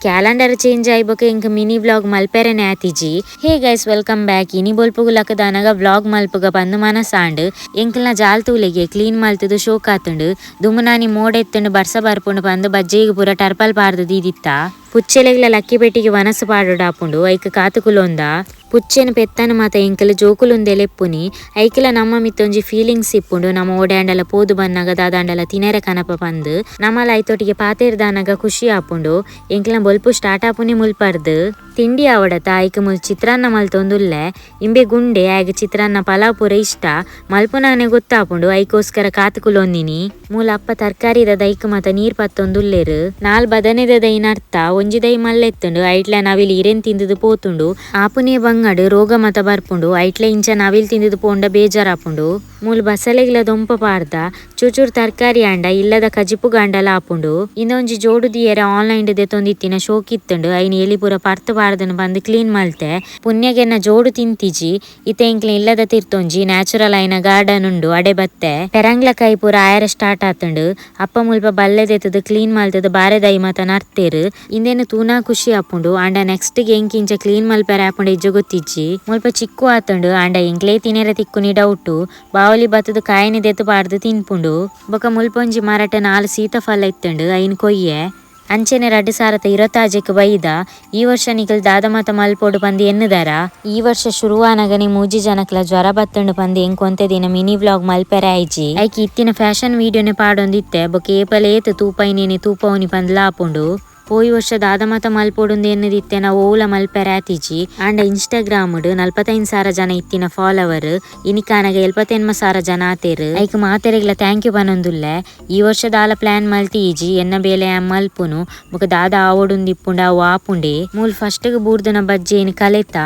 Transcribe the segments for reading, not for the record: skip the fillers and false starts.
Calendar change ಆಯ್ಬೇಕು ಇಂಕ mini vlog ಮಲ್ಪೆರೆನೆ ಆತಿಜಿ. Hey guys welcome back. ಇನಿ ಬೊಲ್ಪುಗುಲಕ ದಾನಗ ವ್ಲಾಗ್ ಮಲ್ಪುಗ ಬಂದು ಮನಸಾಂಡ್ ಎಂಕಲ್ನ ಜಾಲ್ತೂಲೆಗೆ ಕ್ಲೀನ್ ಮಲ್ತದು ಶೋಕ್ ಆತುಂಡು ದುಮ್ಮನಾನಿ ಮೋಡ ಎತ್ತುಂಡು ಬರ್ಸ ಬರ್ಪುಂಡು ಬಂದು ಬಜ್ಜೆಗ್ ಪೂರ ಟರ್ಪಲ್ ಪಾರ್ದು ದೀದಿತ್ತ ಪುಚ್ಚೆಲೆಗ್ಲ ಲಕ್ಕಿ ಪೆಟ್ಟಿಗೆ ವನಸು ಪಾಡುಡಾಪುಂಡು ಐಕ್ ಕಾತುಕುಲೊಂದ ಪುಚ್ಚೆನ್ ಪೆತ್ತನ ಮಾತ ಎಂಕಲ್ ಜೋಕುಲುಂದೆಲೆಪ್ಪುನಿ ಐಕಲ ನಮ್ಮ ಮಿತ್ತೊಂಜಿ ಫೀಲಿಂಗ್ಸ್ ಇಪ್ಪುಂಡು ನಮ್ಮ ಓಡ್ಯಾಂಡಲ ಪೋದು ಬನ್ನಗ ದಾದಾಂಡಲ ತಿನೆರೆ ಕನಪ ಪಂದ್ ನಮ್ಮಲ ಐತೊಟ್ಟಿಗೆ ಪಾತೆರ್ದಾನಗ ಖುಷಿ ಆಪುಂಡು ಎಂಕಲ್ನ ಬೊಲ್ಪು ಸ್ಟಾರ್ಟ್ ಆಪುನಿ ಮುಲ್ಪರ್ದು ತಿಂಡಿ ಆವಡತ ಐಕ್ ಮುಲ್ ಚಿತ್ರಾನ್ನ ಮಲ್ತೊಂದುಲ್ಲೆ ಇಂಬೆ ಗುಂಡೆ ಐಗ್ ಚಿತ್ರಾನ್ನ ಪಲಾವ್ ಪೂರ ಇಷ್ಟ ಮಲ್ಪುನಾನೆ ಗೊತ್ತಾಪುಂಡು ಐಕೋಸ್ಕರ ಕಾತುಕುಲೊಂದಿನಿ ಮೂಲ ಅಪ್ಪ ತರ್ಕಾರಿ ದದ ಐಕ್ ಮಾತ ನೀರ್ ಪತ್ತೊಂದುಲ್ಲೆರು ನಾಲ್ ಬದನೆದ ದೈನರ್ಥ ಒಂಜಿ ದೈ ಮಲ್ಲೆತ್ತುಂಡು ಐಟ್ಲ ನವಿಲ್ ಇರೆನ್ ತಿಂದುದು ಪೋತುಂಡು ಆಪುನೆ ಬಂಗಡ್ ರೋಗ ಮತ ಬರ್ಪುಂಡು ಐಟ್ಲ ಇಂಚ ನವಿಲ್ ತಿಂದುದು ಪೋಂಡ ಬೇಜಾರಾಪುಂಡು ಮೂಲ್ ಬಸಲೆಗ್ಲ ದೊಂಪ ಪಾರ್ದ ಚೂಚೂರ್ ತರ್ಕಾರಿ ಆಂಡ ಇಲ್ಲದ ಕಜಿಪು ಗಂಡಲ ಆಪುಂಡು ಇಂದೊಂಜಿ ಜೋಡು ದಿಯರೆ ಆನ್ಲೈನ್ ದೆತೊಂದಿತ್ತಿನ ಶೋಕ್ ಇತ್ತುಂಡು ಐನ್ ಎಲಿ ಪೂರ ಪರ್ತ್ ಬಾರ್ದನ್ ಬಂದು ಕ್ಲೀನ್ ಮಲ್ತೆ ಪುಣ್ಯಗೆನ್ನ ಜೋಡು ತಿಂತಿಜಿ ಇತ್ತೆ ಇಂಕ್ಲ ಇಲ್ಲದ ತಿರ್ತೊಂಜಿ ನ್ಯಾಚುರಲ್ ಐನ ಗಾರ್ಡನ್ ಉಂಡು ಅಡೆ ಬತ್ತೆ ಪೆರಂಗ್ಲ ಕೈ ಪೂರ ಆಯರ ಸ್ಟಾರ್ಟ್ ಆತುಂಡು ಅಪ್ಪ ಮುಲ್ಪ ಬಲ್ಲೆದೆತ್ತದು ಕ್ಲೀನ್ ಮಲ್ತದು ಬಾರೆ ದೈ ಮತ ನರ್ತೇರು ಇಂದೇನು ತೂನಾ ಖುಷಿ ಆಪುಂಡು ಆಂಡ ನೆಕ್ಸ್ಟ್ ಗೆ ಎಂಕಿಂಚ ಕ್ಲೀನ್ ಮಲ್ಪೆರೆ ಆಪುಂಡು ಇಜ್ಜ ಗೊತ್ತಿಜ್ಜಿ ಮುಲ್ಪ ಚಿಕ್ಕು ಆತುಂಡು ಆಂಡ ಎಂಕ್ಲೇ ತಿನೆರೆ ತಿಕ್ಕುನಿ ಡೌಟು ಬಾವಲಿ ಬತ್ತದು ಕಾಯಿನಿ ದೆತ್ತು ಪಾಡ್ದು ತಿನ್ಪುಂಡು ಬೊಕ ಮುಲ್ಪೊಂಜಿ ಮರಟ 4 ಸೀತಾಫಲ ಇತ್ತುಂಡು ಐನ್ ಕೊಯ್ಯೆ ಅಂಚೆನೆ 2026 ಬೈದ ಈ ವರ್ಷ ನಿಕಲ್ ದಾದಮಾತ ಮಲ್ಪೋಡು ಪಂದು ಎನ್ನುದಾರ ಈ ವರ್ಷ ಶುರುವಾನಗನೆ ಮೂಜಿ ಜನಕ್ಲ ಜ್ವರ ಬತ್ತುಂಡು ಪಂದು ಎಂಕೊಂತೆ ದಿನ ಮಿನಿ ವ್ಲಾಗ್ ಮಲ್ಪೆರೆ ಆಯ್ಜಿ ಐಕಿ ಇತ್ತಿನ ಫ್ಯಾಷನ್ ವೀಡಿಯೋನೆ ಪಾಡೊಂದಿತ್ತೆ ಬೊಕ ಏಪಲ ಏತು ತೂಪೈನೇನೆ ತೂಪವನಿ ಪಂದು ಲಾಪುಂಡು ಪೋಯಿ ವರ್ಷ ದಾದಮಾತ ಮಲ್ಪೊಡುಂದು ಎನ್ನುದಿತ್ತೆ ನಾವು ಓಲ ಮಲ್ಪೆರೆ ಆತಿಜಿ ಆಂಡ ಇನ್ಸ್ಟಾಗ್ರಾಮ್ಡ್ 45,000 ಜನ ಇತ್ತಿನ ಫಾಲೋವರ್ ಇನಿಕಾನಗ 78,000 ಜನ ಆತೇರು ಐಕ್ ಮಾತೆರೆಗ್ಲ ಥ್ಯಾಂಕ್ ಯು ಪನೊಂದುಲ್ಲೆ ಈ ವರ್ಷ ದಾಲ ಪ್ಲಾನ್ ಮಲ್ತಿ ಈಜಿ ಎನ್ನ ಬೇಲೆ ಮಲ್ಪುನು ಬೊಕ ದಾದ ಆವಡುಂದಿಪ್ಪುಂಡು ಅವು ಆಪುಂಡೆ ಮೂಲ್ ಫಸ್ಟ್ಗ್ ಬೂರ್ದನ ಬಜ್ಜೆ ಏನು ಕಲೆತ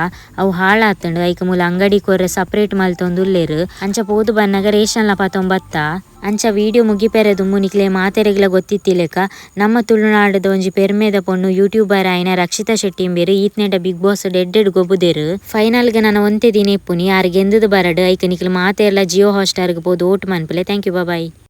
ಅವು ಹಾಳಾತುಂಡು ಐಕ್ ಮೂಲ ಅಂಗಡಿ ಕೊರ್ರೆ ಸಪ್ರೇಟ್ ಮಲ್ತೊಂದುಲ್ಲೆರು ಅಂಚ ಪೋದು ಬನ್ನಗ ರೇಷನ್ಲ ಪತೊಂಬತ್ತ ಅಂಚ ವಿಡಿಯೋ ಮುಗಿಪೆರೆದು ಮುನಿಕ್ಲೆ ಮಾತೆರೆಗ್ಲ ಗೊತ್ತಿತ್ತಿಲೆಕ ನಮ್ಮ ತುಳುನಾಡದ ಒಂಜಿ ಪೆರ್ಮೆದ ಪೊಣ್ಣು ಯೂಟ್ಯೂಬರ್ ಆಯ್ನ ರಕ್ಷಿತಾ ಶೆಟ್ಟಿ ಎಂಬೇರು ಈತ್ನೆಡ ಬಿಗ್ ಬಾಸ್ ಡೆಡ್ ಗೊಬ್ಬುದೆರು ಫೈನಲ್ಗೆ ನಾನು ಒಂತೆ ದಿನ ಇಪ್ಪುನಿ ಯಾರು ಗೆಂದುದು ಬರಡು ಐಕ ನಿಕ್ಲು ಮಾತೆರ್ಲ ಜಿಯೋ ಹಾಟ್‌ಸ್ಟಾರ್ಗೆ ಪೋದು ಓಟ್ ಮನ್ಪುಲೆ ಥ್ಯಾಂಕ್ ಯು ಬಾಯ್.